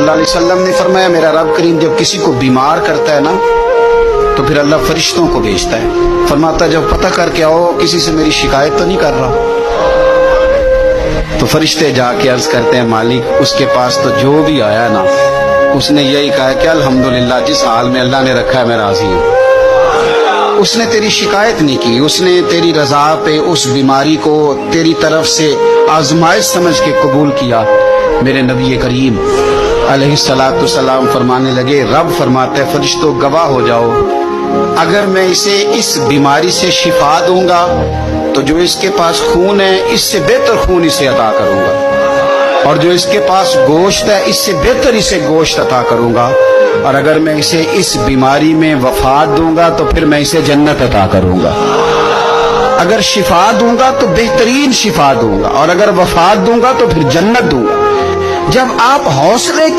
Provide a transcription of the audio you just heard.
اللہ علیہ وسلم نے فرمایا میرا رب کریم جب کسی کو بیمار کرتا ہے نا تو پھر اللہ فرشتوں کو بھیجتا ہے، فرماتا ہے جب پتہ کر کے آؤ کسی سے میری شکایت تو نہیں کر رہا۔ تو فرشتے جا کے عرض کرتے ہیں مالک اس کے پاس تو جو بھی آیا نا اس نے یہی کہا کہ الحمدللہ جس حال میں اللہ نے رکھا ہے میں راضی ہوں۔ اس نے تیری شکایت نہیں کی، اس نے تیری رضا پہ اس بیماری کو تیری طرف سے آزمائش سمجھ کے قبول کیا۔ میرے نبی کریم علیہ الصلوۃ والسلام فرمانے لگے، رب فرماتا ہے فرشتوں گواہ ہو جاؤ، اگر میں اسے اس بیماری سے شفا دوں گا تو جو اس کے پاس خون ہے اس سے بہتر خون اسے عطا کروں گا، اور جو اس کے پاس گوشت ہے اس سے بہتر اسے گوشت عطا کروں گا، اور اگر میں اسے اس بیماری میں وفات دوں گا تو پھر میں اسے جنت عطا کروں گا، اگر شفا دوں گا تو بہترین شفا دوں گا، اور اگر وفات دوں گا تو پھر جنت دوں گا۔ جب آپ حوصلے کے